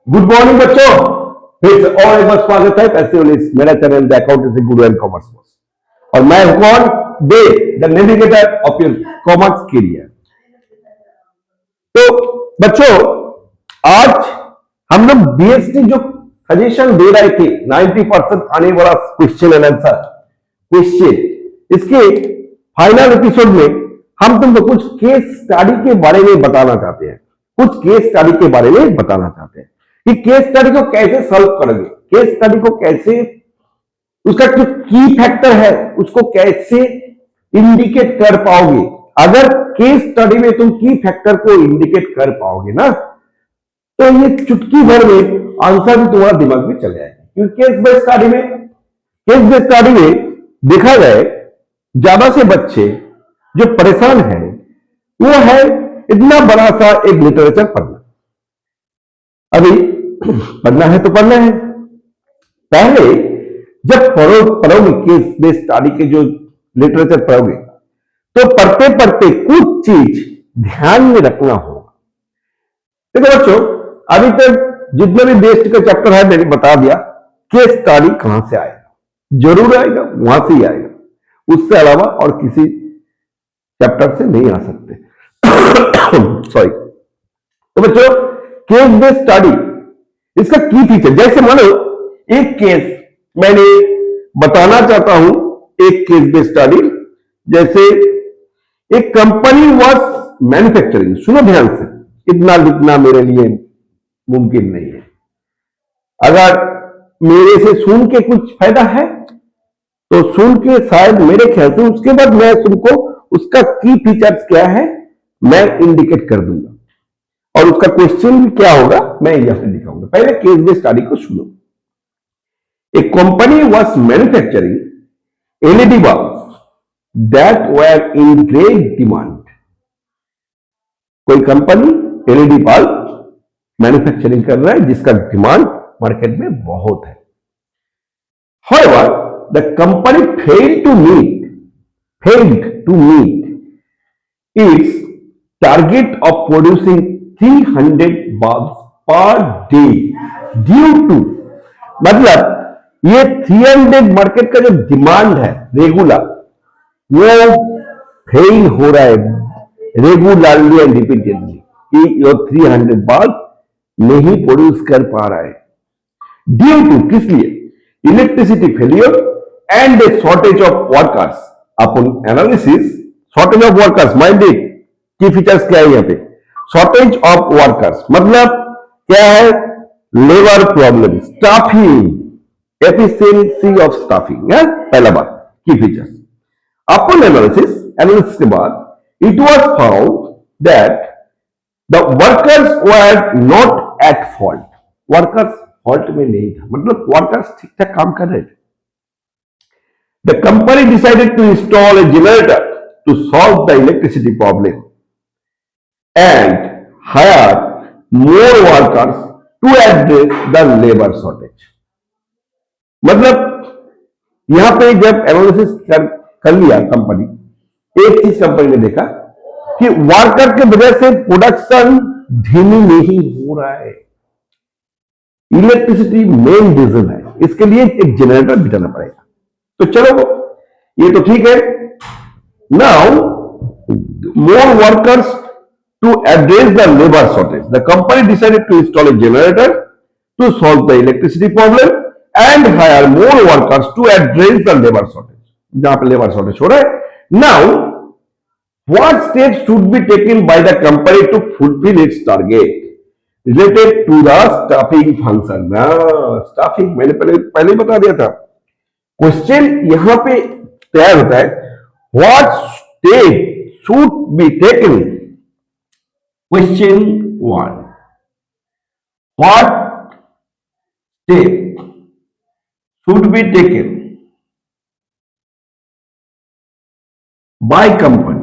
Good morning बच्चों। फिर से और एक बार स्वागत है पैसे मेरा channel the accountancy guru and commerce course. और मैं हूं कौन? डे the navigator of your commerce career. तो बच्चों, आज हम लोग बीएसटी जो सजेशन दे रहे थे 90% आने वाला क्वेश्चन एंड आंसर क्वेश्चन, इसके फाइनल एपिसोड में हम तुमको कुछ केस स्टडी के बारे में बताना चाहते हैं। कुछ केस स्टडी के बारे में बताना चाहते हैं कि केस स्टडी को कैसे सॉल्व करोगे, केस स्टडी को कैसे, उसका जो की फैक्टर है उसको कैसे इंडिकेट कर पाओगे। अगर केस स्टडी में तुम की फैक्टर को इंडिकेट कर पाओगे ना, तो ये चुटकी भर में आंसर भी तुम्हारा दिमाग में चल जाएगा। क्योंकि केस बेस्ड स्टडी में देखा जाए, ज्यादा से बच्चे जो परेशान है वो है इतना बड़ा सा एक लिटरेचर पढ़ना। अभी पढ़ना है तो पढ़ना है। पहले जब पढ़ोगे केस बेस्ड स्टडी के जो लिटरेचर पढ़ोगे, तो पढ़ते पढ़ते कुछ चीज ध्यान में रखना होगा। देखो बच्चों, अभी तक जितने भी बेस्ड का चैप्टर है मैंने बता दिया। केस स्टडी कहां से आएगा? जरूर आएगा, वहां से ही आएगा, उससे अलावा और किसी चैप्टर से नहीं आ सकते। सॉरी। तो बच्चों, केस बेस्ड स्टडी, इसका की फीचर, जैसे मानो एक केस मैंने बताना चाहता हूं, एक केस बेस्ड स्टडी, जैसे एक कंपनी वाज मैन्युफैक्चरिंग। सुनो ध्यान से, इतना लिखना मेरे लिए मुमकिन नहीं है। अगर मेरे से सुन के कुछ फायदा है तो सुन के शायद मेरे ख्याल से उसके बाद मैं तुमको उसका की फीचर्स क्या है मैं इंडिकेट कर दूंगा, और उसका क्वेश्चन भी क्या होगा मैं यहां दिखाऊंगा। पहले केस बेस्ड स्टडी को सुनो। A company was manufacturing LED bulbs that were in great demand. कोई कंपनी एलईडी बल्ब मैन्युफैक्चरिंग कर रहा है जिसका डिमांड मार्केट में बहुत है। However, the company failed to meet its target of producing 300 bulbs per day due to, मतलब ये 300 मार्केट का जो डिमांड है रेगुलर, वो फेल हो रहा है रेगुलरली एंड रिपीटेडली, कि ये 300 बल्ब नहीं प्रोड्यूस कर पा रहा है। ड्यू टू, किस लिए? Electricity failure and A shortage of workers. Upon analysis shortage of workers, minded की फीचर्स क्या है यहाँ पे? शॉर्टेज ऑफ वर्कर्स मतलब क्या है? Labour problem, staffing, efficiency of staffing है पहला बात, की फीचर्स। अपॉन एनालिसिस के बाद it was found that the workers were not at fault. Workers fault में नहीं था, मतलब वर्कर्स ठीक ठाक काम कर रहे थे। The company decided to install a generator to solve the electricity problem and hire more workers to address the labour shortage. मतलब यहां पे जब एनालिसिस कर लिया कंपनी, एक चीज कंपनी ने देखा कि वर्कर के वजह से प्रोडक्शन धीमी नहीं हो रहा है। इलेक्ट्रिसिटी मेन रीजन है, इसके लिए एक जनरेटर बिठाना पड़ेगा। तो चलो ये तो ठीक है। Now more workers to address the labour shortage, the company decided to install a generator to solve the electricity problem and hire more workers to address the labour shortage. जहां पर लेबर शॉर्टेज हो रहा है। Now what steps should be taken by the company to fulfil its target related to the staffing function. Staffing मैंने पहले ही बता दिया था। क्वेश्चन यहां पे तैयार होता है, what step should be taken. Question 1, what step should be taken by company,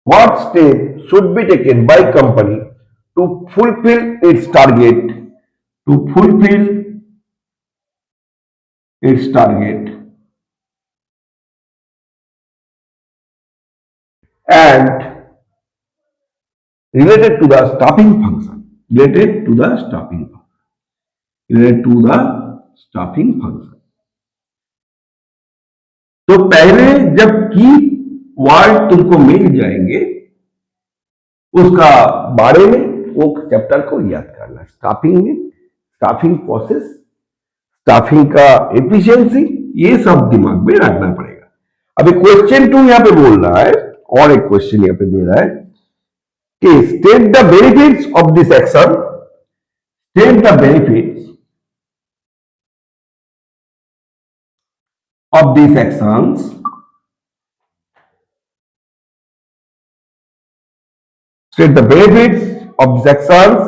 what step should be taken by company to fulfill its target, to fulfill its target and related to the stopping function, related to the stopping function, related to the stopping function. तो पहले जब की word तुमको मिल जाएंगे उसका बारे में वो चैप्टर को याद करना। स्टाफिंग में स्टाफिंग प्रोसेस, स्टाफिंग का एफिशिएंसी, ये सब दिमाग में रखना पड़ेगा। अभी क्वेश्चन 2 यहां पे बोल रहा है, और एक क्वेश्चन यहां पे दे रहा है कि state the benefits of this action, state the benefits of these actions state the benefits of these actions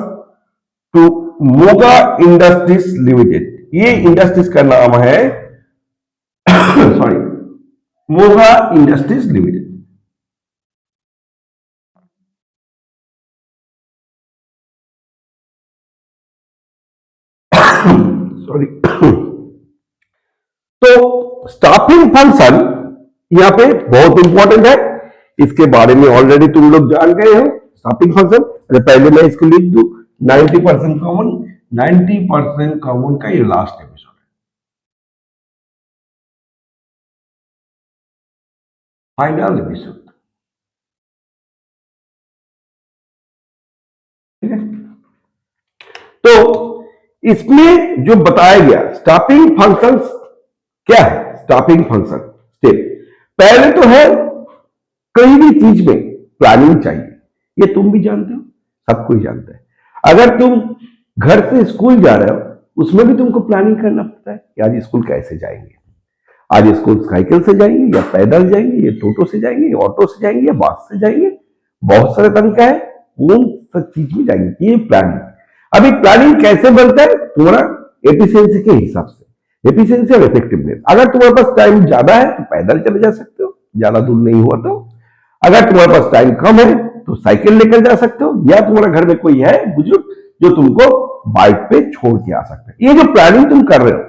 to Moga industries limited. ये इंडस्ट्रीज का नाम है sorry Moga industries limited. Sorry तो स्टाफिंग फंक्शन यहां पे बहुत इंपॉर्टेंट है, इसके बारे में ऑलरेडी तुम लोग जान गए हो। स्टाफिंग फंक्शन, अरे पहले मैं इसको लिख दूं 90% कॉमन, 90% कॉमन का ये लास्ट एपिसोड है, फाइनल एपिसोड। ठीक है, तो इसमें जो बताया गया स्टाफिंग फंक्शंस क्या है। स्टाफिंग फंक्शन स्टेप पहले तो है कहीं भी चीज में प्लानिंग चाहिए, ये तुम भी जानते हो, सब कोई जानता है। अगर तुम घर से स्कूल जा रहे हो उसमें भी तुमको प्लानिंग करना पड़ता है कि आज स्कूल कैसे जाएंगे, आज स्कूल साइकिल से जाएंगे या पैदल जाएंगे या टोटो से जाएंगे या ऑटो से जाएंगे या बस से जाएंगे, बहुत सारे तरीका है कौन सब चीज में जाएंगे, ये प्लानिंग। अभी प्लानिंग कैसे बनता है, तुम्हारा एफिशिएंसी के हिसाब से, एफिशिएंसी और इफेक्टिवनेस। अगर तुम्हारे पास टाइम ज्यादा है तो पैदल चले जा सकते हो, ज्यादा दूर नहीं हुआ तो। अगर तुम्हारे पास टाइम कम है तो साइकिल लेकर जा सकते हो, या तुम्हारे घर में कोई है बुजुर्ग जो तुमको बाइक पे छोड़ के आ सकते हैं। ये जो प्लानिंग तुम कर रहे हो,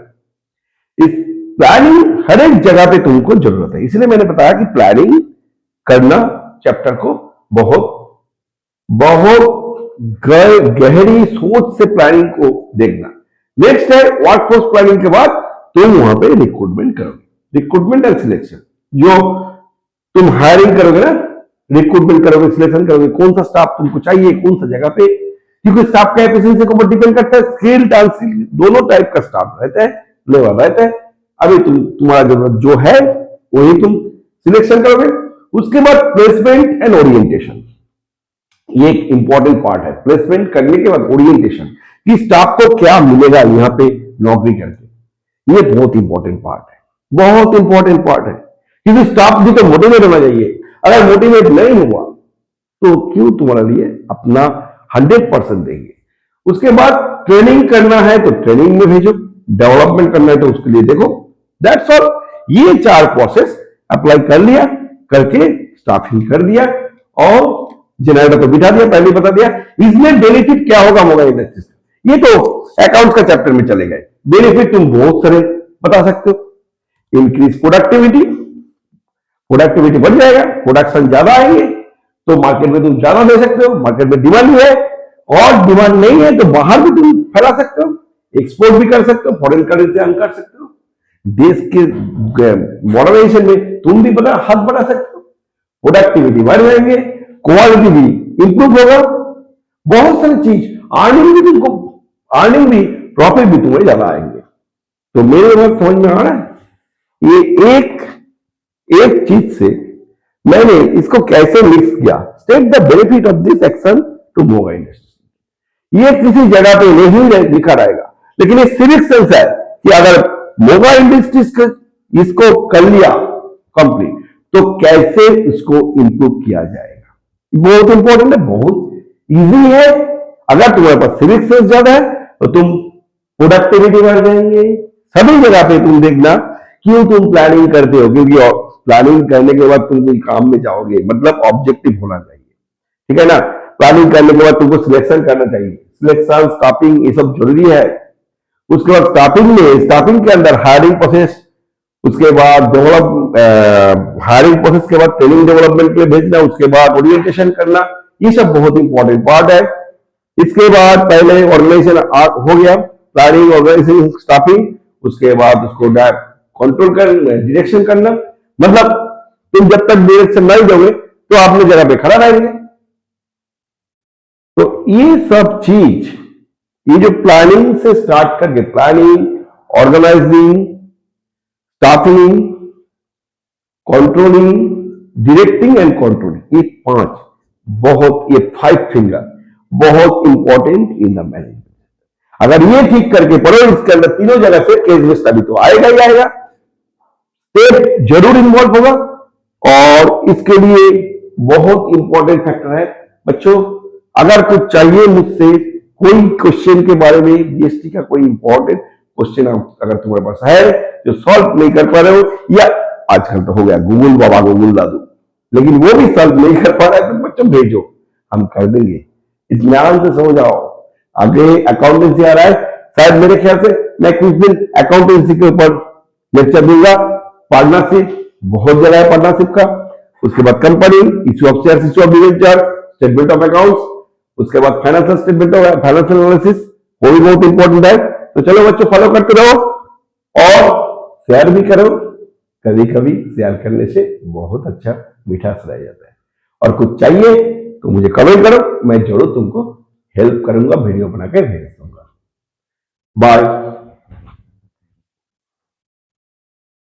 इस प्लानिंग हर एक जगह पे तुमको जरूरत है, इसलिए मैंने बताया कि प्लानिंग करना चैप्टर को बहुत बहुत गहरी सोच से प्लानिंग को देखना। नेक्स्ट है वर्कफोर्स प्लानिंग के बाद तुम वहां पे रिक्रूटमेंट करोगे, रिक्रूटमेंट एंड सिलेक्शन। जो तुम हायरिंग करोगे ना, रिक्रूटमेंट करोगे, सिलेक्शन करोगे, कौन सा स्टाफ तुमको चाहिए, कौन सा जगह पे, क्योंकि स्टाफ का एफिशिएंसी को डिपेंड करता है। स्किल्ड अनस्किल्ड दोनों टाइप का स्टाफ रहता है, लेवल रहता है। अभी तुम्हारा जरूरत जो है वही तुम सिलेक्शन करोगे। उसके बाद प्लेसमेंट एंड ओरिएंटेशन, ये एक इंपॉर्टेंट पार्ट है। प्लेसमेंट करने के बाद ओरिएंटेशन, कि स्टाफ को क्या मिलेगा यहाँ पे नौकरी करके, ये बहुत इंपॉर्टेंट पार्ट है, बहुत इंपॉर्टेंट पार्ट है। क्योंकि स्टाफ भी तो मोटिवेट होना चाहिए, अगर मोटिवेट नहीं हुआ तो क्यों तुम्हारे लिए अपना 100% देंगे। उसके बाद ट्रेनिंग करना है तो ट्रेनिंग में भेजो, डेवलपमेंट करना है तो उसके लिए देखो, दैट्स ऑल। ये 4 प्रोसेस अप्लाई कर लिया, करके स्टाफिंग कर दिया और जनरेटर को बिठा दिया, पहले बता दिया। इसमें बेनिफिट क्या होगा मोगा इंडस्ट्रीज, ये तो अकाउंट्स का चैप्टर में चले गए। बेनिफिट तुम बहुत सारे बता सकते हो। इंक्रीज प्रोडक्टिविटी, प्रोडक्टिविटी बढ़ जाएगा, प्रोडक्शन ज्यादा आएंगे तो मार्केट में तुम ज्यादा दे सकते हो, मार्केट में डिमांड है, और डिमांड नहीं है तो बाहर भी तुम फैला सकते हो, एक्सपोर्ट भी कर सकते हो, फॉरेन करेंसी अर्न कर सकते हो, देश के मॉडर्नाइजेशन में तुम भी बड़ा हाथ बढ़ा सकते हो। प्रोडक्टिविटी बढ़ जाएंगे, क्वालिटी भी इंप्रूव होगा, बहुत सारी चीज, अर्निंग भी तुमको, अर्निंग भी, प्रॉफिट भी तुम्हें ज्यादा आएंगे। तो मेरे बात समझ में आ रहा है, ये एक चीज से मैंने इसको कैसे मिक्स किया। State the benefit of this action to Moga industry, ये किसी जगह पे नहीं लिखा रहेगा, लेकिन ये सिविक सेंस है कि अगर मोगा इंडस्ट्रीज इसको कर लिया कंप्लीट तो कैसे इसको इंप्रूव किया जाएगा। बहुत इंपॉर्टेंट है, बहुत इजी है। अगर तुम्हारे पास सिविक सेंस ज्यादा है तो तुम प्रोडक्टिविटी बढ़ जाएंगे। सभी जगह पे तुम देखना क्यों तुम प्लानिंग करते हो, क्योंकि प्लानिंग करने के बाद तुम कोई काम में जाओगे, मतलब ऑब्जेक्टिव होना चाहिए, ठीक है ना। प्लानिंग करने के बाद तुमको सिलेक्शन करना चाहिए, सिलेक्शन स्टाफिंग ये सब जरूरी है। उसके बाद स्टाफिंग में, स्टाफिंग के अंदर हायरिंग प्रोसेस उसके बाद हायरिंग प्रोसेस के बाद ट्रेनिंग डेवलपमेंट के लिए भेजना, उसके बाद ओरिएंटेशन करना, ये सब बहुत इंपॉर्टेंट पार्ट है। इसके बाद पहले ऑर्गेनाइजेशन हो गया, प्लानिंग, ऑर्गेनाइजेशन, स्टाफिंग, उसके बाद उसको कंट्रोल कर डायरेक्शन करना। मतलब तुम जब तक डायरेक्शन नहीं दोगे तो अपने जगह पे खड़ा रहेंगे। तो ये सब चीज, ये जो प्लानिंग से स्टार्ट करके, planning, organising, staffing, controlling, directing and controlling, ये पांच बहुत, ये 5 फिंगर बहुत इंपॉर्टेंट इन द मैनेजमेंट। अगर ये ठीक करके पढ़ो, इसके अंदर तीनों जगह से केस बेस्ड स्टडी तो आएगा ही आएगा, स्टेप जरूर इन्वॉल्व होगा। और इसके लिए बहुत इंपॉर्टेंट फैक्टर है बच्चों, अगर कुछ चाहिए मुझसे, कोई क्वेश्चन के बारे में, जीएसटी का कोई इंपॉर्टेंट क्वेश्चन अगर तुम्हारे पास है जो सॉल्व नहीं कर पा रहे हो, या आजकल तो हो गया गूगल बाबा, गूगल दादू, लेकिन वो भी सॉल्व नहीं कर पा रहा है तो बच्चों भेजो, हम कर देंगे। इत्मीनान से सो जाओ। आगे अकाउंटेंसी आ रहा है, शायद मेरे ख्याल से मैं कुछ दिन अकाउंटेंसी के ऊपर लेक्चर दूंगा। पार्टनरशिप, बहुत जगह है पार्टनरशिप का। उसके बाद company, issue of share, issue of debenture, statement of accounts, उसके बाद financial statement of financial analysis, वो भी बहुत इंपॉर्टेंट है। तो चलो बच्चों, फॉलो करते रहो और शेयर भी करो। कभी कभी शेयर करने से बहुत अच्छा मिठास रह जाता है। और कुछ चाहिए तो मुझे कमेंट करो, मैं जरूर तुमको हेल्प करूंगा, वीडियो बना के भेज दूंगा। बाय।